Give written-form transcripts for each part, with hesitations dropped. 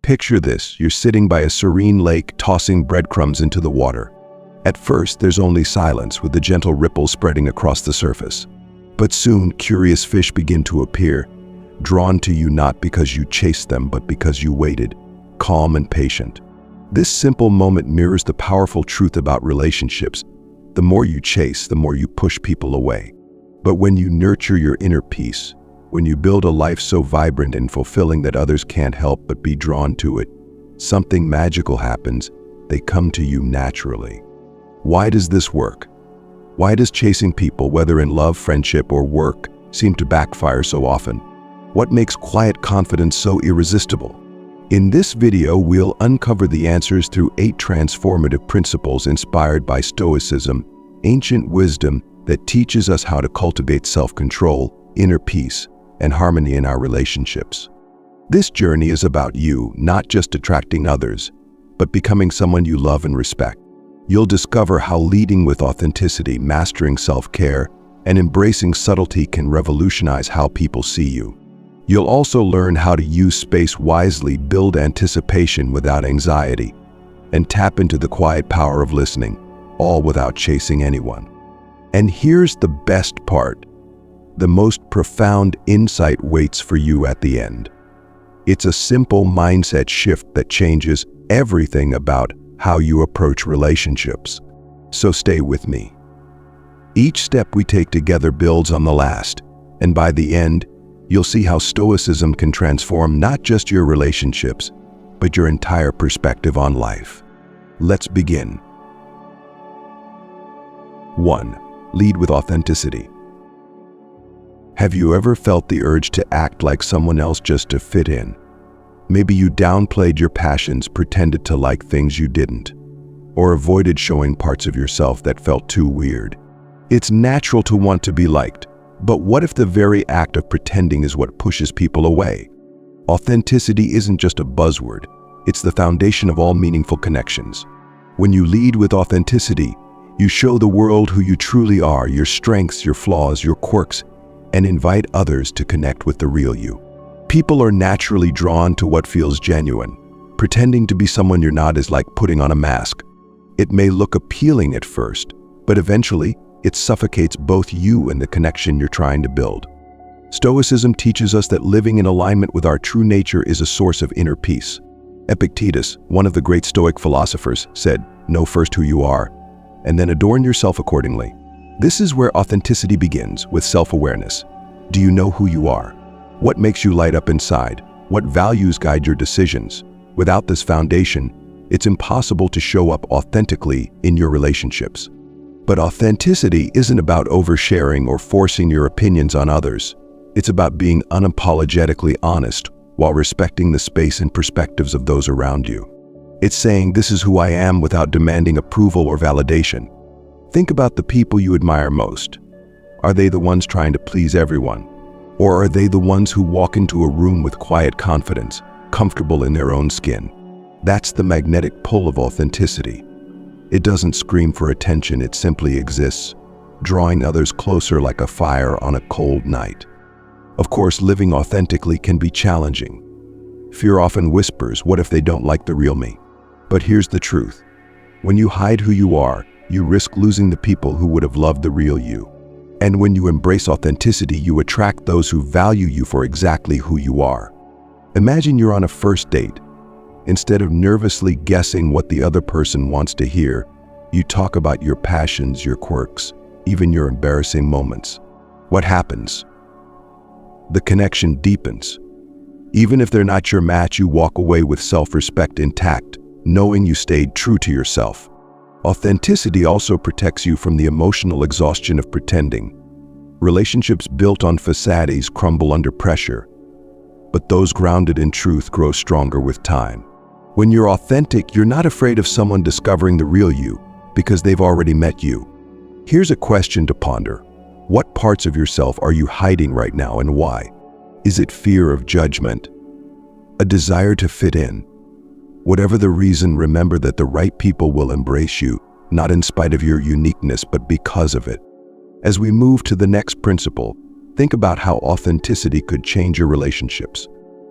Picture this, you're sitting by a serene lake tossing breadcrumbs into the water. At first, there's only silence with the gentle ripples spreading across the surface. But soon, curious fish begin to appear, drawn to you not because you chased them, but because you waited, calm and patient. This simple moment mirrors the powerful truth about relationships. The more you chase, the more you push people away. But when you nurture your inner peace, when you build a life so vibrant and fulfilling that others can't help but be drawn to it, something magical happens. They come to you naturally. Why does this work? Why does chasing people, whether in love, friendship, or work, seem to backfire so often? What makes quiet confidence so irresistible? In this video, we'll uncover the answers through 8 transformative principles inspired by Stoicism, ancient wisdom that teaches us how to cultivate self-control, inner peace, and harmony in our relationships. This journey is about you, not just attracting others, but becoming someone you love and respect. You'll discover how leading with authenticity, mastering self-care, and embracing subtlety can revolutionize how people see you. You'll also learn how to use space wisely, build anticipation without anxiety, and tap into the quiet power of listening, all without chasing anyone. And here's the best part. The most profound insight waits for you at the end. It's a simple mindset shift that changes everything about how you approach relationships. So stay with me. Each step we take together builds on the last, and by the end, you'll see how Stoicism can transform not just your relationships, but your entire perspective on life. Let's begin. 1. Lead with authenticity. Have you ever felt the urge to act like someone else just to fit in? Maybe you downplayed your passions, pretended to like things you didn't, or avoided showing parts of yourself that felt too weird. It's natural to want to be liked, but what if the very act of pretending is what pushes people away? Authenticity isn't just a buzzword, it's the foundation of all meaningful connections. When you lead with authenticity, you show the world who you truly are, your strengths, your flaws, your quirks, and invite others to connect with the real you. People are naturally drawn to what feels genuine. Pretending to be someone you're not is like putting on a mask. It may look appealing at first, but eventually it suffocates both you and the connection you're trying to build. Stoicism teaches us that living in alignment with our true nature is a source of inner peace. Epictetus, one of the great Stoic philosophers, said, "Know first who you are, and then adorn yourself accordingly." This is where authenticity begins, with self-awareness. Do you know who you are? What makes you light up inside? What values guide your decisions? Without this foundation, it's impossible to show up authentically in your relationships. But authenticity isn't about oversharing or forcing your opinions on others. It's about being unapologetically honest while respecting the space and perspectives of those around you. It's saying, "This is who I am," without demanding approval or validation. Think about the people you admire most. Are they the ones trying to please everyone? Or are they the ones who walk into a room with quiet confidence, comfortable in their own skin? That's the magnetic pull of authenticity. It doesn't scream for attention, it simply exists, drawing others closer like a fire on a cold night. Of course, living authentically can be challenging. Fear often whispers, "What if they don't like the real me?" But here's the truth. When you hide who you are, you risk losing the people who would have loved the real you. And when you embrace authenticity, you attract those who value you for exactly who you are. Imagine you're on a first date. Instead of nervously guessing what the other person wants to hear, you talk about your passions, your quirks, even your embarrassing moments. What happens? The connection deepens. Even if they're not your match, you walk away with self-respect intact, knowing you stayed true to yourself. Authenticity also protects you from the emotional exhaustion of pretending. Relationships built on facades crumble under pressure, but those grounded in truth grow stronger with time. When you're authentic, you're not afraid of someone discovering the real you because they've already met you. Here's a question to ponder. What parts of yourself are you hiding right now, and why? Is it fear of judgment? A desire to fit in? Whatever the reason, remember that the right people will embrace you, not in spite of your uniqueness, but because of it. As we move to the next principle, think about how authenticity could change your relationships.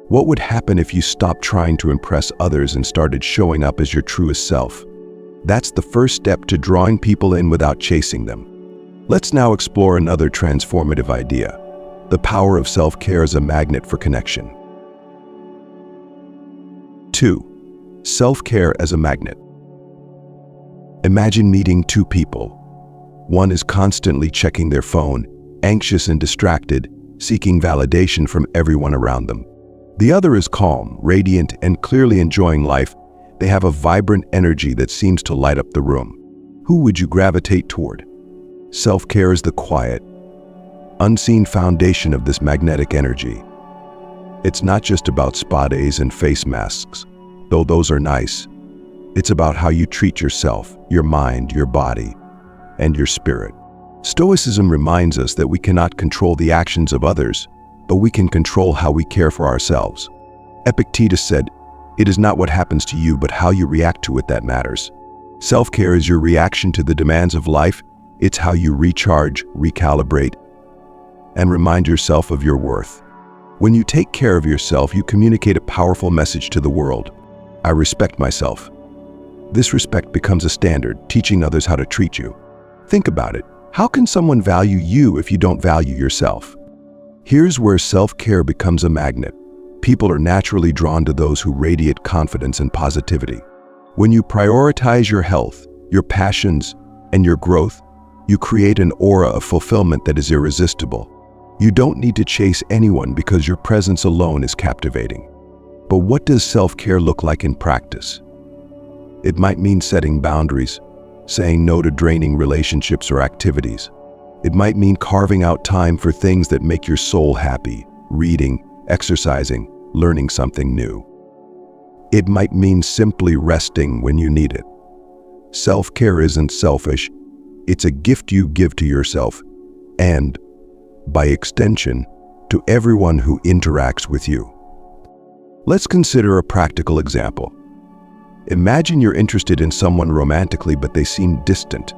What would happen if you stopped trying to impress others and started showing up as your truest self? That's the first step to drawing people in without chasing them. Let's now explore another transformative idea: the power of self-care as a magnet for connection. 2. Self-care as a magnet. Imagine meeting two people. One is constantly checking their phone, anxious and distracted, seeking validation from everyone around them. The other is calm, radiant, and clearly enjoying life. They have a vibrant energy that seems to light up the room. Who would you gravitate toward? Self-care is the quiet, unseen foundation of this magnetic energy. It's not just about spa days and face masks, though those are nice. It's about how you treat yourself, your mind, your body, and your spirit. Stoicism reminds us that we cannot control the actions of others, but we can control how we care for ourselves. Epictetus said, "It is not what happens to you, but how you react to it that matters." Self-care is your reaction to the demands of life. It's how you recharge, recalibrate, and remind yourself of your worth. When you take care of yourself, you communicate a powerful message to the world. I respect myself. This respect becomes a standard, teaching others how to treat you. Think about it. How can someone value you if you don't value yourself? Here's where self-care becomes a magnet. People are naturally drawn to those who radiate confidence and positivity. When you prioritize your health, your passions, and your growth, you create an aura of fulfillment that is irresistible. You don't need to chase anyone because your presence alone is captivating. But what does self-care look like in practice? It might mean setting boundaries, saying no to draining relationships or activities. It might mean carving out time for things that make your soul happy, reading, exercising, learning something new. It might mean simply resting when you need it. Self-care isn't selfish. It's a gift you give to yourself and, by extension, to everyone who interacts with you. Let's consider a practical example. Imagine you're interested in someone romantically, but they seem distant.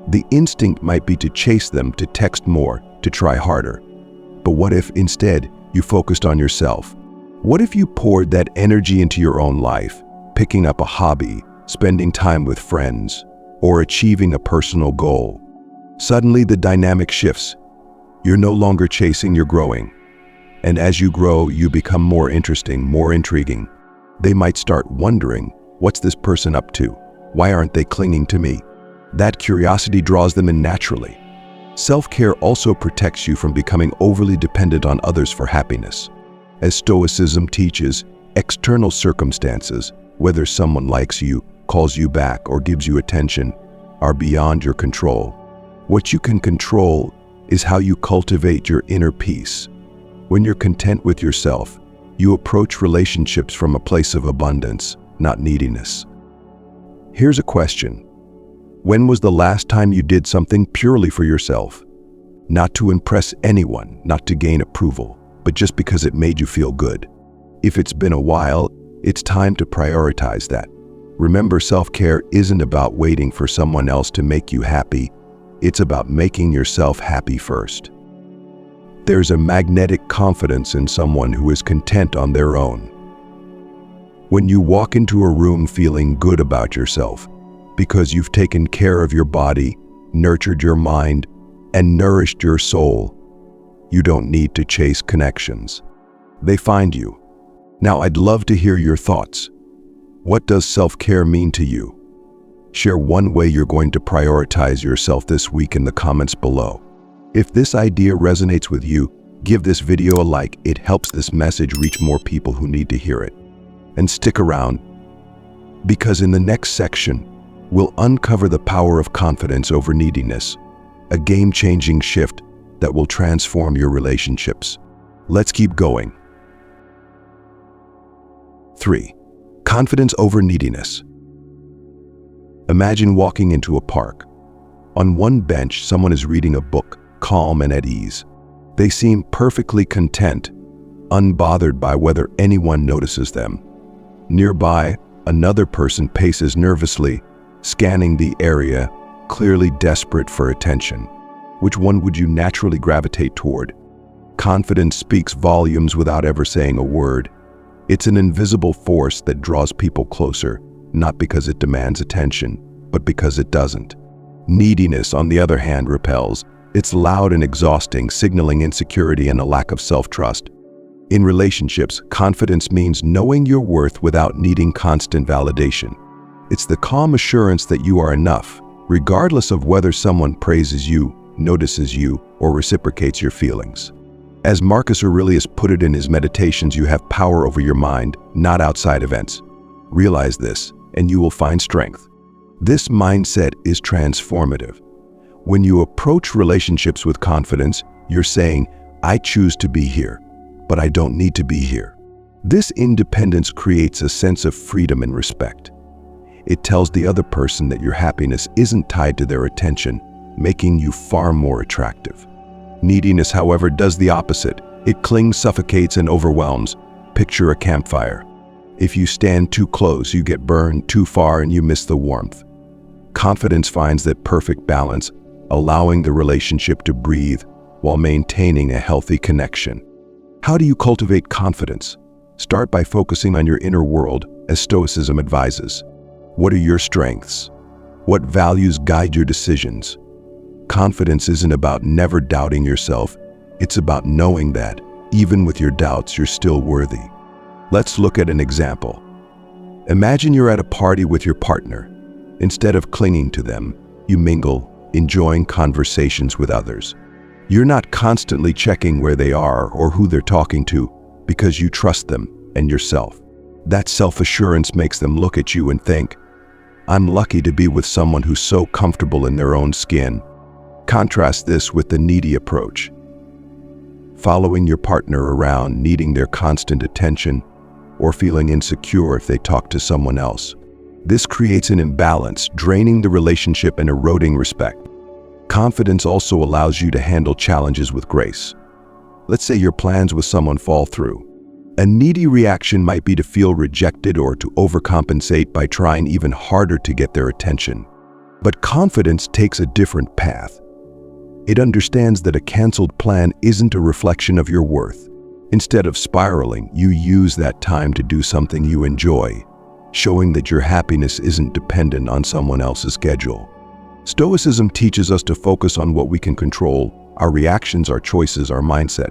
The instinct might be to chase them, to text more, to try harder. But what if instead you focused on yourself? What if you poured that energy into your own life, picking up a hobby, spending time with friends, or achieving a personal goal? Suddenly the dynamic shifts. You're no longer chasing, you're growing. And as you grow, you become more interesting, more intriguing. They might start wondering, what's this person up to? Why aren't they clinging to me? That curiosity draws them in naturally. Self-care also protects you from becoming overly dependent on others for happiness. As Stoicism teaches, external circumstances, whether someone likes you, calls you back, or gives you attention, are beyond your control. What you can control is how you cultivate your inner peace. When you're content with yourself, you approach relationships from a place of abundance, not neediness. Here's a question. When was the last time you did something purely for yourself? Not to impress anyone, not to gain approval, but just because it made you feel good. If it's been a while, it's time to prioritize that. Remember, self-care isn't about waiting for someone else to make you happy. It's about making yourself happy first. There's a magnetic confidence in someone who is content on their own. When you walk into a room feeling good about yourself, because you've taken care of your body, nurtured your mind, and nourished your soul, you don't need to chase connections. They find you. Now, I'd love to hear your thoughts. What does self-care mean to you? Share one way you're going to prioritize yourself this week in the comments below. If this idea resonates with you, give this video a like. It helps this message reach more people who need to hear it. And stick around, because in the next section, we'll uncover the power of confidence over neediness, a game-changing shift that will transform your relationships. Let's keep going. 3. Confidence over neediness. Imagine walking into a park. On one bench, someone is reading a book, calm and at ease. They seem perfectly content, unbothered by whether anyone notices them. Nearby, another person paces nervously, scanning the area, clearly desperate for attention. Which one would you naturally gravitate toward? Confidence speaks volumes without ever saying a word. It's an invisible force that draws people closer, not because it demands attention, but because it doesn't. Neediness, on the other hand, repels. It's loud and exhausting, signaling insecurity and a lack of self-trust. In relationships, confidence means knowing your worth without needing constant validation. It's the calm assurance that you are enough, regardless of whether someone praises you, notices you, or reciprocates your feelings. As Marcus Aurelius put it in his Meditations, you have power over your mind, not outside events. Realize this, and you will find strength. This mindset is transformative. When you approach relationships with confidence, you're saying, I choose to be here, but I don't need to be here. This independence creates a sense of freedom and respect. It tells the other person that your happiness isn't tied to their attention, making you far more attractive. Neediness, however, does the opposite. It clings, suffocates, and overwhelms. Picture a campfire. If you stand too close, you get burned; too far, and you miss the warmth. Confidence finds that perfect balance, allowing the relationship to breathe while maintaining a healthy connection. How do you cultivate confidence? Start by focusing on your inner world, as Stoicism advises. What are your strengths? What values guide your decisions? Confidence isn't about never doubting yourself. It's about knowing that, even with your doubts, you're still worthy. Let's look at an example. Imagine you're at a party with your partner. Instead of clinging to them, you mingle, enjoying conversations with others. You're not constantly checking where they are or who they're talking to, because you trust them and yourself. That self-assurance makes them look at you and think, I'm lucky to be with someone who's so comfortable in their own skin. Contrast this with the needy approach. Following your partner around, needing their constant attention, or feeling insecure if they talk to someone else. This creates an imbalance, draining the relationship and eroding respect. Confidence also allows you to handle challenges with grace. Let's say your plans with someone fall through. A needy reaction might be to feel rejected or to overcompensate by trying even harder to get their attention. But confidence takes a different path. It understands that a canceled plan isn't a reflection of your worth. Instead of spiraling, you use that time to do something you enjoy, showing that your happiness isn't dependent on someone else's schedule. Stoicism teaches us to focus on what we can control: our reactions, our choices, our mindset.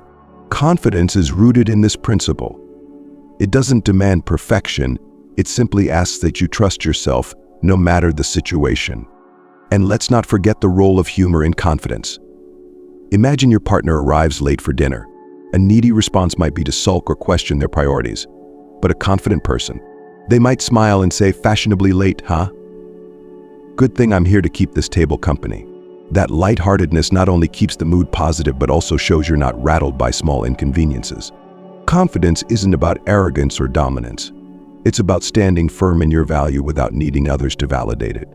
Confidence is rooted in this principle. It doesn't demand perfection, it simply asks that you trust yourself, no matter the situation. And let's not forget the role of humor in confidence. Imagine your partner arrives late for dinner. A needy response might be to sulk or question their priorities. But a confident person, they might smile and say, fashionably late, huh? Good thing I'm here to keep this table company. That lightheartedness not only keeps the mood positive, but also shows you're not rattled by small inconveniences. Confidence isn't about arrogance or dominance. It's about standing firm in your value without needing others to validate it.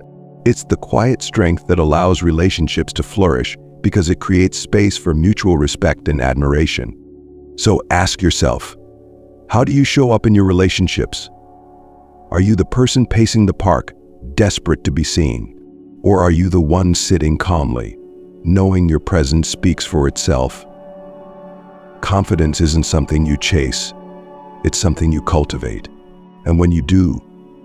It's the quiet strength that allows relationships to flourish because it creates space for mutual respect and admiration. So ask yourself, how do you show up in your relationships? Are you the person pacing the park, desperate to be seen? Or are you the one sitting calmly, knowing your presence speaks for itself? Confidence isn't something you chase, it's something you cultivate. And when you do,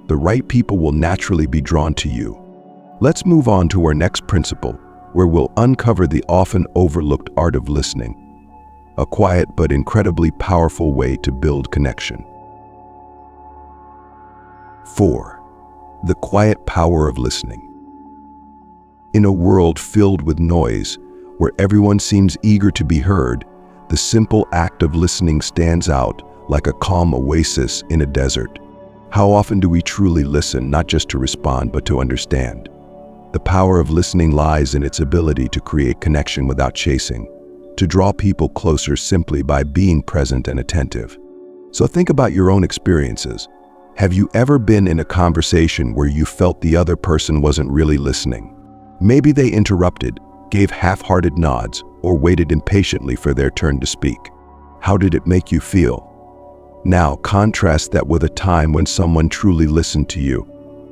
the right people will naturally be drawn to you. Let's move on to our next principle, where we'll uncover the often overlooked art of listening, a quiet but incredibly powerful way to build connection. 4. The quiet power of listening. In a world filled with noise, where everyone seems eager to be heard, the simple act of listening stands out like a calm oasis in a desert. How often do we truly listen, not just to respond, but to understand? The power of listening lies in its ability to create connection without chasing, to draw people closer simply by being present and attentive. So think about your own experiences. Have you ever been in a conversation where you felt the other person wasn't really listening? Maybe they interrupted, gave half-hearted nods, or waited impatiently for their turn to speak. How did it make you feel? Now contrast that with a time when someone truly listened to you,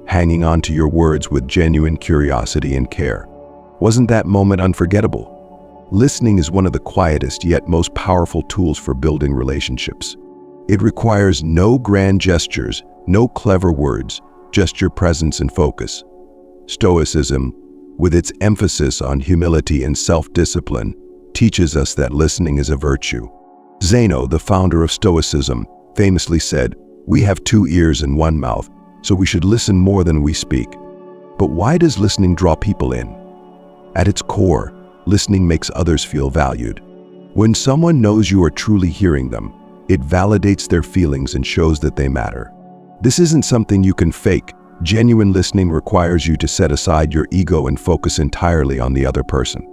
hanging on to your words with genuine curiosity and care. Wasn't that moment unforgettable? Listening is one of the quietest yet most powerful tools for building relationships. It requires no grand gestures, no clever words, just your presence and focus. Stoicism, with its emphasis on humility and self-discipline, teaches us that listening is a virtue. Zeno, the founder of Stoicism, famously said, "We have 2 ears and 1 mouth, so we should listen more than we speak." But why does listening draw people in? At its core, listening makes others feel valued. When someone knows you are truly hearing them, it validates their feelings and shows that they matter. This isn't something you can fake. Genuine listening requires you to set aside your ego and focus entirely on the other person.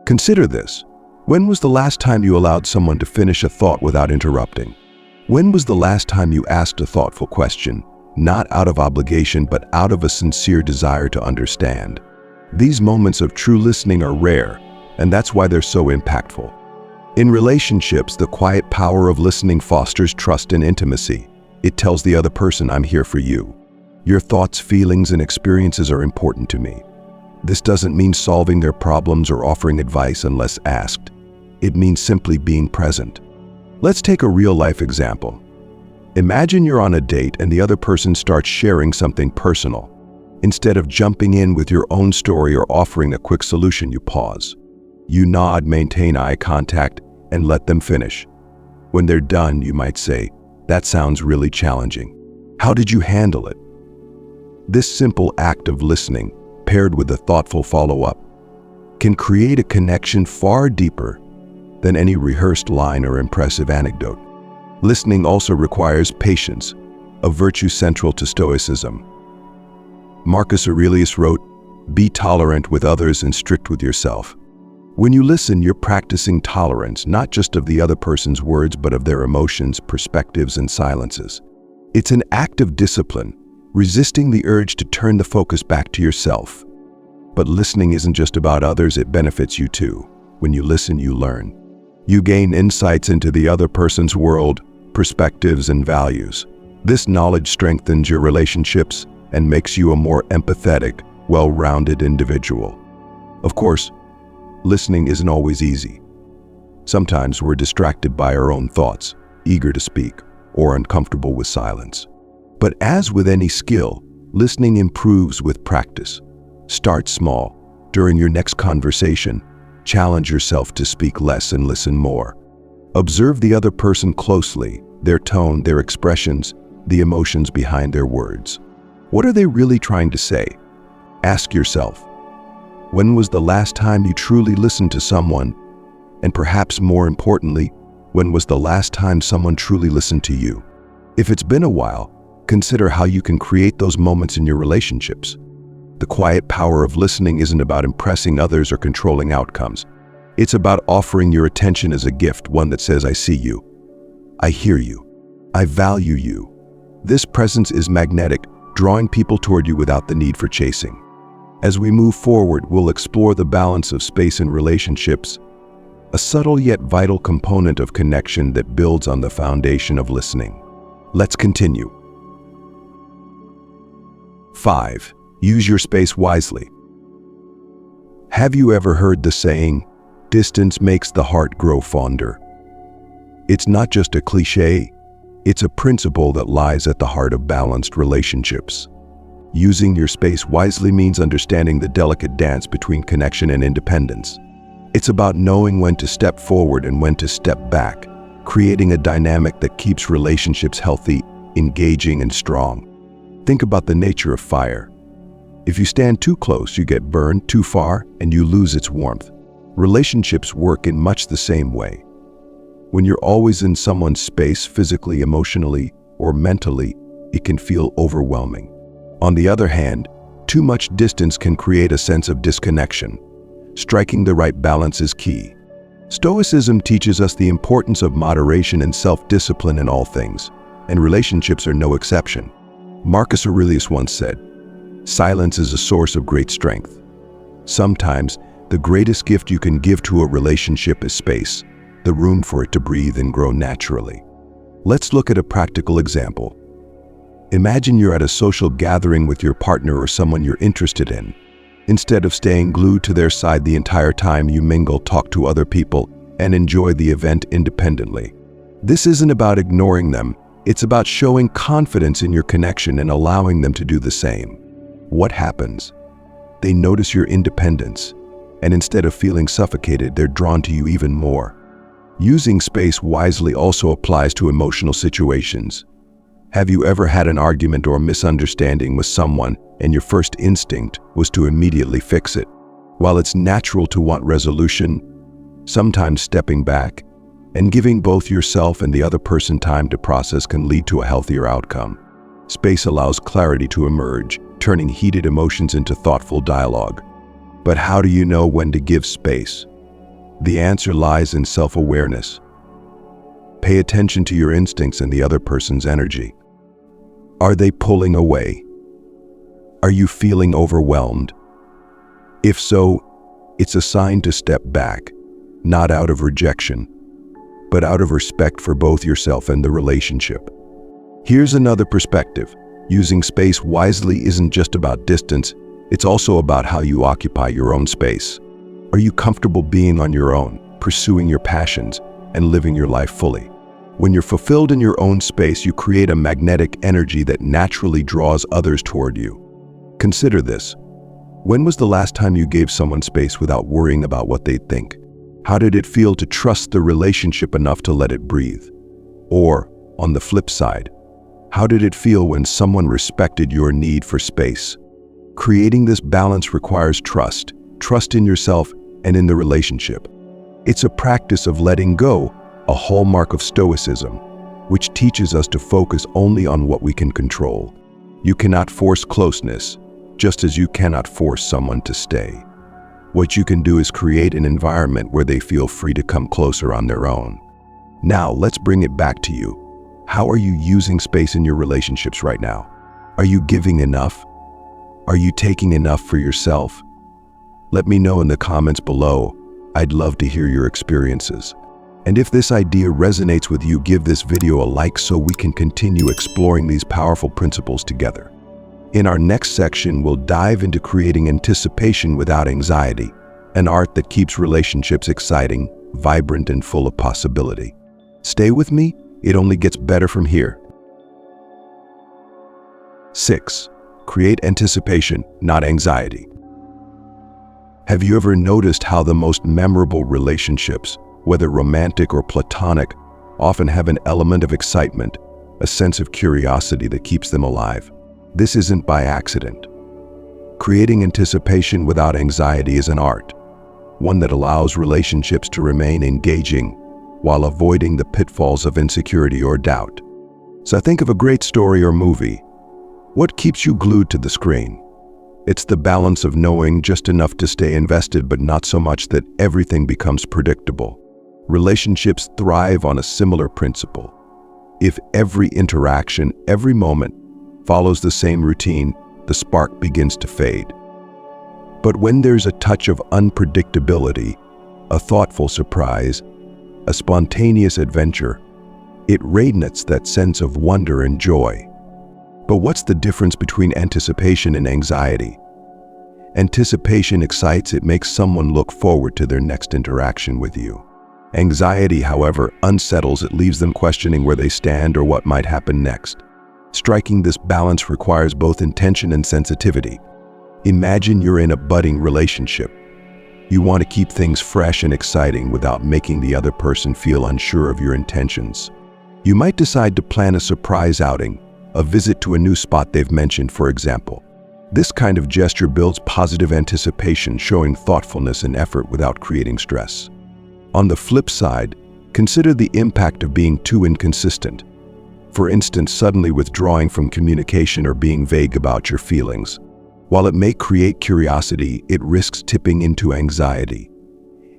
Consider this. When was the last time you allowed someone to finish a thought without interrupting? When was the last time you asked a thoughtful question, not out of obligation but out of a sincere desire to understand? These moments of true listening are rare, and that's why they're so impactful. In relationships, the quiet power of listening fosters trust and intimacy. It tells the other person, "I'm here for you. Your thoughts, feelings, and experiences are important to me." This doesn't mean solving their problems or offering advice unless asked. It means simply being present. Let's take a real-life example. Imagine you're on a date and the other person starts sharing something personal. Instead of jumping in with your own story or offering a quick solution, you pause. You nod, maintain eye contact, and let them finish. When they're done, you might say, "That sounds really challenging. How did you handle it?" This simple act of listening, paired with a thoughtful follow-up, can create a connection far deeper than any rehearsed line or impressive anecdote. Listening also requires patience, a virtue central to Stoicism. Marcus Aurelius wrote, "Be tolerant with others and strict with yourself." When you listen, you're practicing tolerance, not just of the other person's words, but of their emotions, perspectives, and silences. It's an act of discipline, resisting the urge to turn the focus back to yourself. But listening isn't just about others, it benefits you too. When you listen, you learn. You gain insights into the other person's world, perspectives, and values. This knowledge strengthens your relationships and makes you a more empathetic, well-rounded individual. Of course, listening isn't always easy. Sometimes we're distracted by our own thoughts, eager to speak, or uncomfortable with silence. But as with any skill, listening improves with practice. Start small. During your next conversation, challenge yourself to speak less and listen more. Observe the other person closely, their tone, their expressions, the emotions behind their words. What are they really trying to say? Ask yourself, when was the last time you truly listened to someone? And perhaps more importantly, when was the last time someone truly listened to you? If it's been a while, consider how you can create those moments in your relationships. The quiet power of listening isn't about impressing others or controlling outcomes. It's about offering your attention as a gift, one that says, "I see you. I hear you. I value you." This presence is magnetic, drawing people toward you without the need for chasing. As we move forward, we'll explore the balance of space in relationships, a subtle yet vital component of connection that builds on the foundation of listening. Let's continue. 5. Use your space wisely. Have you ever heard the saying, "Distance makes the heart grow fonder"? It's not just a cliche, it's a principle that lies at the heart of balanced relationships. Using your space wisely means understanding the delicate dance between connection and independence. It's about knowing when to step forward and when to step back, creating a dynamic that keeps relationships healthy, engaging, and strong. Think about the nature of fire. If you stand too close, you get burned; too far, and you lose its warmth. Relationships work in much the same way. When you're always in someone's space, physically, emotionally, or mentally, it can feel overwhelming. On the other hand, too much distance can create a sense of disconnection. Striking the right balance is key. Stoicism teaches us the importance of moderation and self-discipline in all things, and relationships are no exception. Marcus Aurelius once said, "Silence is a source of great strength." Sometimes, the greatest gift you can give to a relationship is space, the room for it to breathe and grow naturally. Let's look at a practical example. Imagine you're at a social gathering with your partner or someone you're interested in. Instead of staying glued to their side the entire time, you mingle, talk to other people, and enjoy the event independently. This isn't about ignoring them, it's about showing confidence in your connection and allowing them to do the same. What happens? They notice your independence, and instead of feeling suffocated, they're drawn to you even more. Using space wisely also applies to emotional situations. Have you ever had an argument or misunderstanding with someone and your first instinct was to immediately fix it? While it's natural to want resolution, sometimes stepping back and giving both yourself and the other person time to process can lead to a healthier outcome. Space allows clarity to emerge, turning heated emotions into thoughtful dialogue. But how do you know when to give space? The answer lies in self-awareness. Pay attention to your instincts and the other person's energy. Are they pulling away? Are you feeling overwhelmed? If so, it's a sign to step back, not out of rejection, but out of respect for both yourself and the relationship. Here's another perspective. Using space wisely isn't just about distance, it's also about how you occupy your own space. Are you comfortable being on your own, pursuing your passions, and living your life fully? When you're fulfilled in your own space, you create a magnetic energy that naturally draws others toward you. Consider this. When was the last time you gave someone space without worrying about what they'd think? How did it feel to trust the relationship enough to let it breathe? Or, on the flip side, how did it feel when someone respected your need for space? Creating this balance requires trust in yourself and in the relationship. It's a practice of letting go, a hallmark of Stoicism, which teaches us to focus only on what we can control. You cannot force closeness, just as you cannot force someone to stay. What you can do is create an environment where they feel free to come closer on their own. Now, let's bring it back to you. How are you using space in your relationships right now? Are you giving enough? Are you taking enough for yourself? Let me know in the comments below. I'd love to hear your experiences. And if this idea resonates with you, give this video a like so we can continue exploring these powerful principles together. In our next section, we'll dive into creating anticipation without anxiety, an art that keeps relationships exciting, vibrant, and full of possibility. Stay with me, it only gets better from here. 6. Create anticipation, not anxiety. Have you ever noticed how the most memorable relationships, whether romantic or platonic, often have an element of excitement, a sense of curiosity that keeps them alive? This isn't by accident. Creating anticipation without anxiety is an art, one that allows relationships to remain engaging while avoiding the pitfalls of insecurity or doubt. So think of a great story or movie. What keeps you glued to the screen? It's the balance of knowing just enough to stay invested but not so much that everything becomes predictable. Relationships thrive on a similar principle. If every interaction, every moment, follows the same routine, the spark begins to fade. But when there's a touch of unpredictability, a thoughtful surprise, a spontaneous adventure, it radiates that sense of wonder and joy. But what's the difference between anticipation and anxiety? Anticipation excites, it makes someone look forward to their next interaction with you. Anxiety, however, unsettles, it leaves them questioning where they stand or what might happen next. Striking this balance requires both intention and sensitivity. Imagine you're in a budding relationship. You want to keep things fresh and exciting without making the other person feel unsure of your intentions. You might decide to plan a surprise outing, a visit to a new spot they've mentioned, for example. This kind of gesture builds positive anticipation, showing thoughtfulness and effort without creating stress. On the flip side, consider the impact of being too inconsistent. For instance, suddenly withdrawing from communication or being vague about your feelings. While it may create curiosity, it risks tipping into anxiety.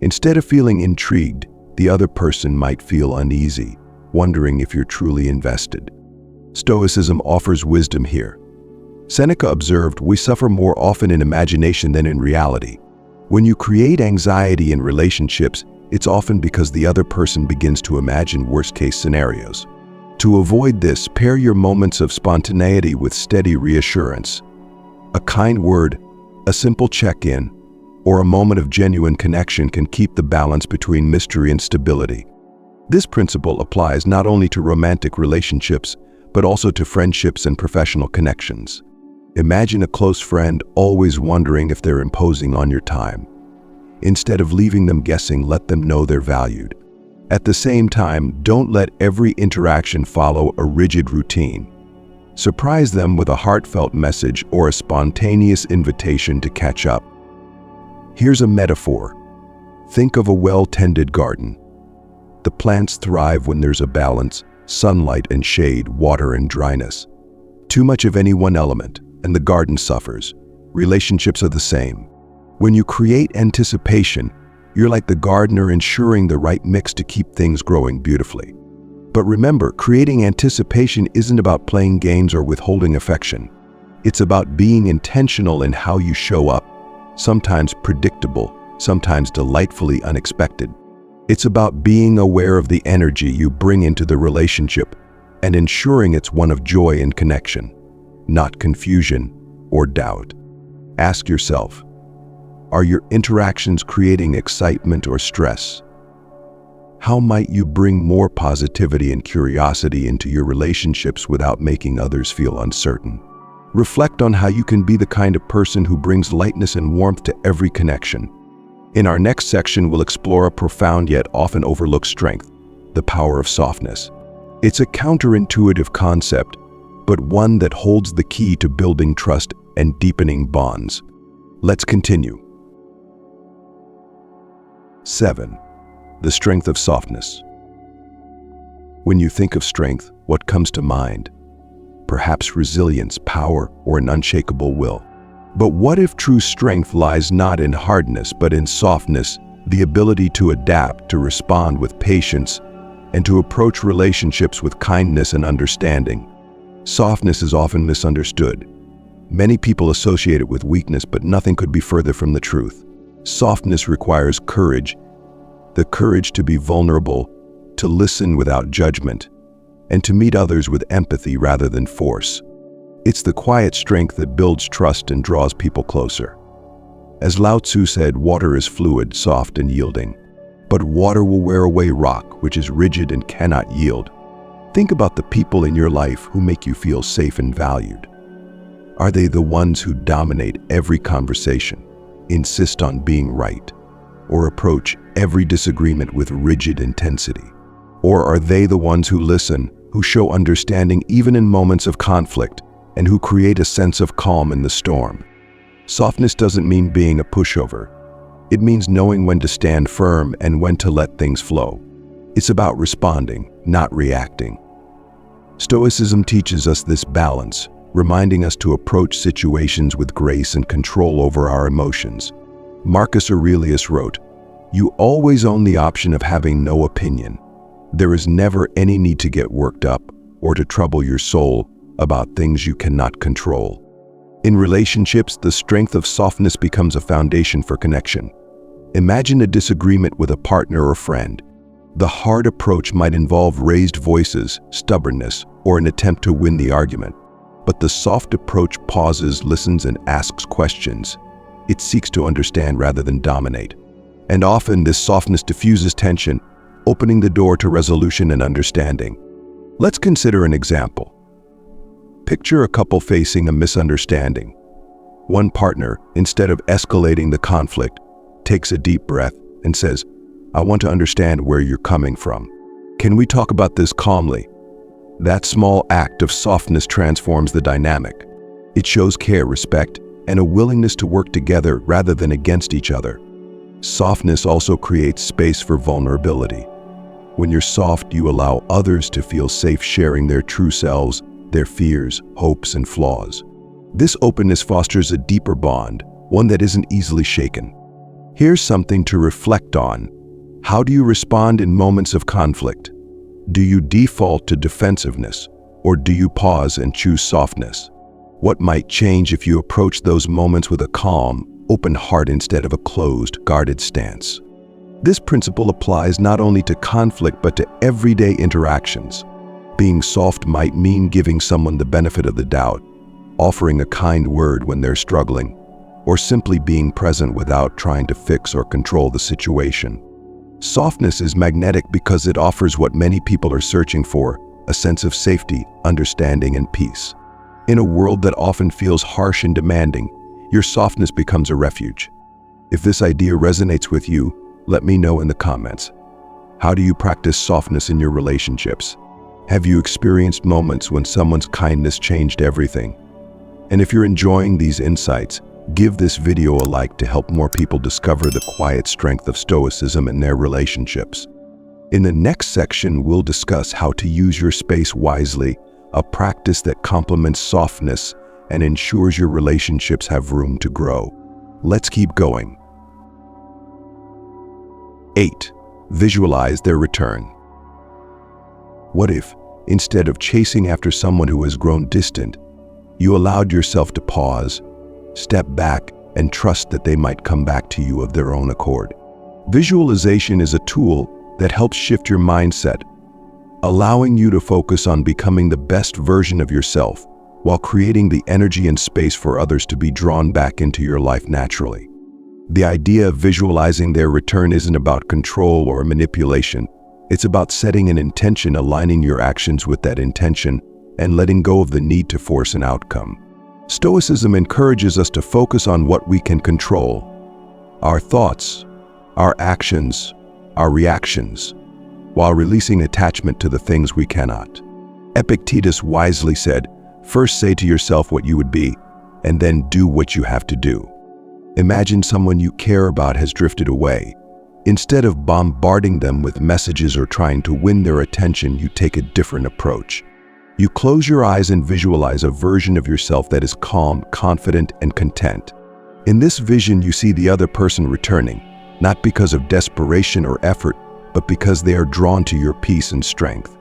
Instead of feeling intrigued, the other person might feel uneasy, wondering if you're truly invested. Stoicism offers wisdom here. Seneca observed, "We suffer more often in imagination than in reality." When you create anxiety in relationships, it's often because the other person begins to imagine worst-case scenarios. To avoid this, pair your moments of spontaneity with steady reassurance. A kind word, a simple check-in, or a moment of genuine connection can keep the balance between mystery and stability. This principle applies not only to romantic relationships, but also to friendships and professional connections. Imagine a close friend always wondering if they're imposing on your time. Instead of leaving them guessing, let them know they're valued. At the same time, don't let every interaction follow a rigid routine. Surprise them with a heartfelt message or a spontaneous invitation to catch up. Here's a metaphor. Think of a well-tended garden. The plants thrive when there's a balance, sunlight and shade, water and dryness. Too much of any one element, and the garden suffers. Relationships are the same. When you create anticipation, you're like the gardener ensuring the right mix to keep things growing beautifully. But remember, creating anticipation isn't about playing games or withholding affection. It's about being intentional in how you show up, sometimes predictable, sometimes delightfully unexpected. It's about being aware of the energy you bring into the relationship and ensuring it's one of joy and connection, not confusion or doubt. Ask yourself, are your interactions creating excitement or stress? How might you bring more positivity and curiosity into your relationships without making others feel uncertain? Reflect on how you can be the kind of person who brings lightness and warmth to every connection. In our next section, we'll explore a profound yet often overlooked strength, the power of softness. It's a counterintuitive concept, but one that holds the key to building trust and deepening bonds. Let's continue. 7. The strength of softness. When you think of strength, what comes to mind? Perhaps resilience, power, or an unshakable will. But what if true strength lies not in hardness, but in softness, the ability to adapt, to respond with patience, and to approach relationships with kindness and understanding? Softness is often misunderstood. Many people associate it with weakness, but nothing could be further from the truth. Softness requires courage, the courage to be vulnerable, to listen without judgment, and to meet others with empathy rather than force. It's the quiet strength that builds trust and draws people closer. As Lao Tzu said, water is fluid, soft and yielding. But water will wear away rock, which is rigid and cannot yield. Think about the people in your life who make you feel safe and valued. Are they the ones who dominate every conversation, insist on being right, or approach every disagreement with rigid intensity? Or are they the ones who listen, who show understanding even in moments of conflict, and who create a sense of calm in the storm? Softness doesn't mean being a pushover. It means knowing when to stand firm and when to let things flow. It's about responding, not reacting. Stoicism teaches us this balance, reminding us to approach situations with grace and control over our emotions. Marcus Aurelius wrote, "You always own the option of having no opinion. There is never any need to get worked up or to trouble your soul about things you cannot control." In relationships, the strength of softness becomes a foundation for connection. Imagine a disagreement with a partner or friend. The hard approach might involve raised voices, stubbornness, or an attempt to win the argument. But the soft approach pauses, listens, and asks questions. It seeks to understand rather than dominate. And often this softness diffuses tension, opening the door to resolution and understanding. Let's consider an example. Picture a couple facing a misunderstanding. One partner, instead of escalating the conflict, takes a deep breath and says, "I want to understand where you're coming from. Can we talk about this calmly?" That small act of softness transforms the dynamic. It shows care, respect, and a willingness to work together rather than against each other. Softness also creates space for vulnerability. When you're soft, you allow others to feel safe sharing their true selves, their fears, hopes, and flaws. This openness fosters a deeper bond, one that isn't easily shaken. Here's something to reflect on. How do you respond in moments of conflict? Do you default to defensiveness, or do you pause and choose softness? What might change if you approach those moments with a calm, open heart instead of a closed, guarded stance? This principle applies not only to conflict but to everyday interactions. Being soft might mean giving someone the benefit of the doubt, offering a kind word when they're struggling, or simply being present without trying to fix or control the situation. Softness is magnetic because it offers what many people are searching for, a sense of safety, understanding, and peace. In a world that often feels harsh and demanding, your softness becomes a refuge. If this idea resonates with you, let me know in the comments. How do you practice softness in your relationships? Have you experienced moments when someone's kindness changed everything? And if you're enjoying these insights, give this video a like to help more people discover the quiet strength of Stoicism in their relationships. In the next section, we'll discuss how to use your space wisely, a practice that complements softness and ensures your relationships have room to grow. Let's keep going. 8. Visualize their return. What if, instead of chasing after someone who has grown distant, you allowed yourself to pause, step back, and trust that they might come back to you of their own accord? Visualization is a tool that helps shift your mindset, allowing you to focus on becoming the best version of yourself while creating the energy and space for others to be drawn back into your life naturally. The idea of visualizing their return isn't about control or manipulation. It's about setting an intention, aligning your actions with that intention, and letting go of the need to force an outcome. Stoicism encourages us to focus on what we can control: our thoughts, our actions, our reactions, while releasing attachment to the things we cannot. Epictetus wisely said, "First say to yourself what you would be, and then do what you have to do." Imagine someone you care about has drifted away. Instead of bombarding them with messages or trying to win their attention, you take a different approach. You close your eyes and visualize a version of yourself that is calm, confident, and content. In this vision, you see the other person returning, not because of desperation or effort, but because they are drawn to your peace and strength.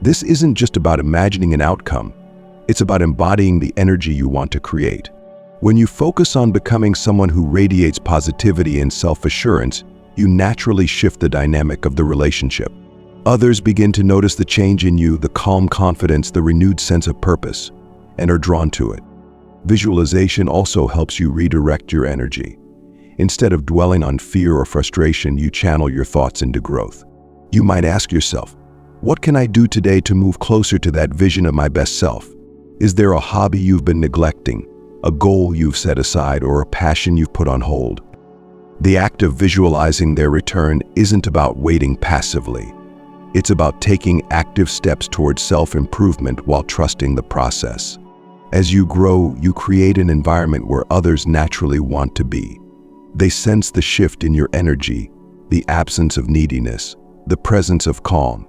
This isn't just about imagining an outcome. It's about embodying the energy you want to create. When you focus on becoming someone who radiates positivity and self-assurance, you naturally shift the dynamic of the relationship. Others begin to notice the change in you, the calm confidence, the renewed sense of purpose, and are drawn to it. Visualization also helps you redirect your energy. Instead of dwelling on fear or frustration, you channel your thoughts into growth. You might ask yourself, what can I do today to move closer to that vision of my best self? Is there a hobby you've been neglecting, a goal you've set aside, or a passion you've put on hold? The act of visualizing their return isn't about waiting passively. It's about taking active steps towards self-improvement while trusting the process. As you grow, you create an environment where others naturally want to be. They sense the shift in your energy, the absence of neediness, the presence of calm,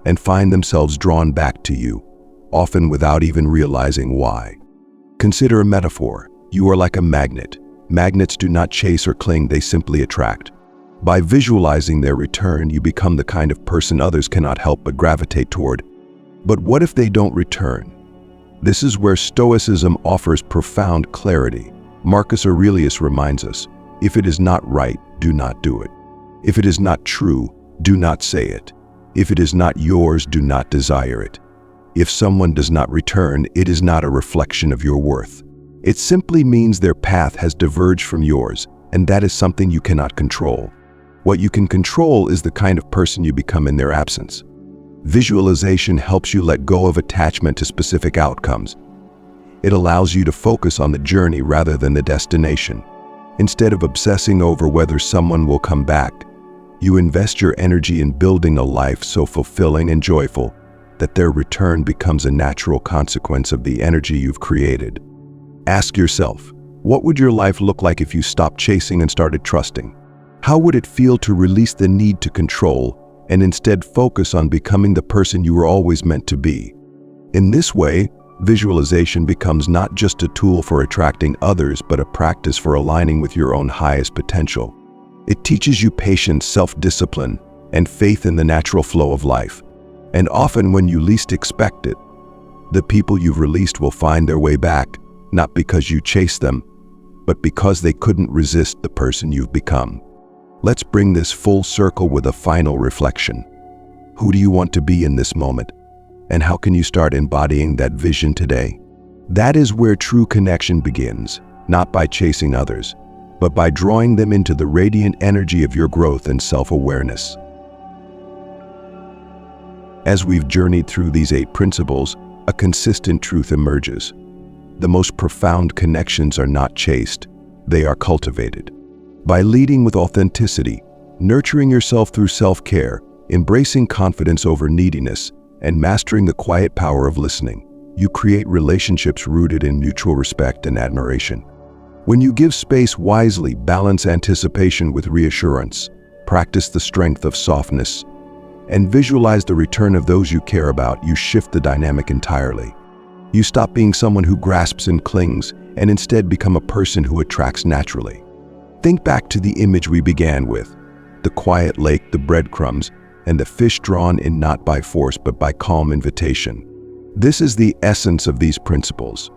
and find themselves drawn back to you, often without even realizing why. Consider a metaphor. You are like a magnet. Magnets do not chase or cling, they simply attract. By visualizing their return, you become the kind of person others cannot help but gravitate toward. But what if they don't return? This is where Stoicism offers profound clarity. Marcus Aurelius reminds us, if it is not right, do not do it. If it is not true, do not say it. If it is not yours, do not desire it. If someone does not return, it is not a reflection of your worth. It simply means their path has diverged from yours, and that is something you cannot control. What you can control is the kind of person you become in their absence. Visualization helps you let go of attachment to specific outcomes. It allows you to focus on the journey rather than the destination. Instead of obsessing over whether someone will come back, you invest your energy in building a life so fulfilling and joyful that their return becomes a natural consequence of the energy you've created. Ask yourself, what would your life look like if you stopped chasing and started trusting? How would it feel to release the need to control and instead focus on becoming the person you were always meant to be? In this way, visualization becomes not just a tool for attracting others, but a practice for aligning with your own highest potential. It teaches you patience, self-discipline, and faith in the natural flow of life. And often when you least expect it, the people you've released will find their way back, not because you chased them, but because they couldn't resist the person you've become. Let's bring this full circle with a final reflection. Who do you want to be in this moment? And how can you start embodying that vision today? That is where true connection begins, not by chasing others, but by drawing them into the radiant energy of your growth and self-awareness. As we've journeyed through these 8 principles, a consistent truth emerges. The most profound connections are not chased, they are cultivated. By leading with authenticity, nurturing yourself through self-care, embracing confidence over neediness, and mastering the quiet power of listening, you create relationships rooted in mutual respect and admiration. When you give space wisely, balance anticipation with reassurance, practice the strength of softness, and visualize the return of those you care about, you shift the dynamic entirely. You stop being someone who grasps and clings, and instead become a person who attracts naturally. Think back to the image we began with, the quiet lake, the breadcrumbs, and the fish drawn in not by force but by calm invitation. This is the essence of these principles.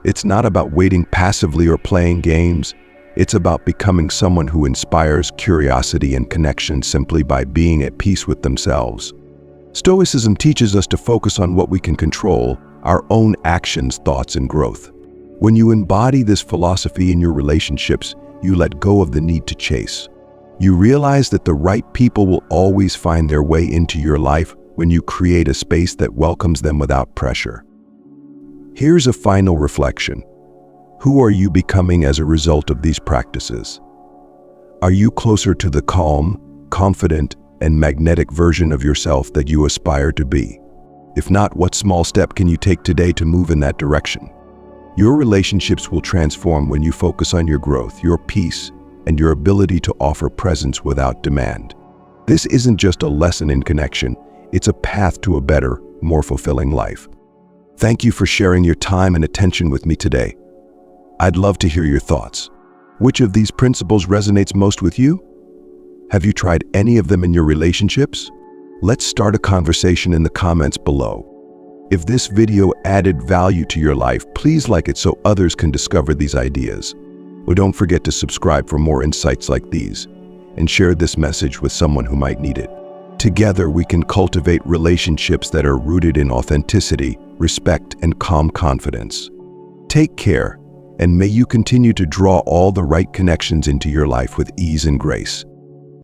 It's not about waiting passively or playing games. It's about becoming someone who inspires curiosity and connection simply by being at peace with themselves. Stoicism teaches us to focus on what we can control, our own actions, thoughts, and growth. When you embody this philosophy in your relationships, you let go of the need to chase. You realize that the right people will always find their way into your life when you create a space that welcomes them without pressure. Here's a final reflection. Who are you becoming as a result of these practices? Are you closer to the calm, confident, and magnetic version of yourself that you aspire to be? If not, what small step can you take today to move in that direction? Your relationships will transform when you focus on your growth, your peace, and your ability to offer presence without demand. This isn't just a lesson in connection, it's a path to a better, more fulfilling life. Thank you for sharing your time and attention with me today. I'd love to hear your thoughts. Which of these principles resonates most with you? Have you tried any of them in your relationships? Let's start a conversation in the comments below. If this video added value to your life, please like it so others can discover these ideas. Or don't forget to subscribe for more insights like these, and share this message with someone who might need it. Together, we can cultivate relationships that are rooted in authenticity, respect, and calm confidence. Take care, and may you continue to draw all the right connections into your life with ease and grace.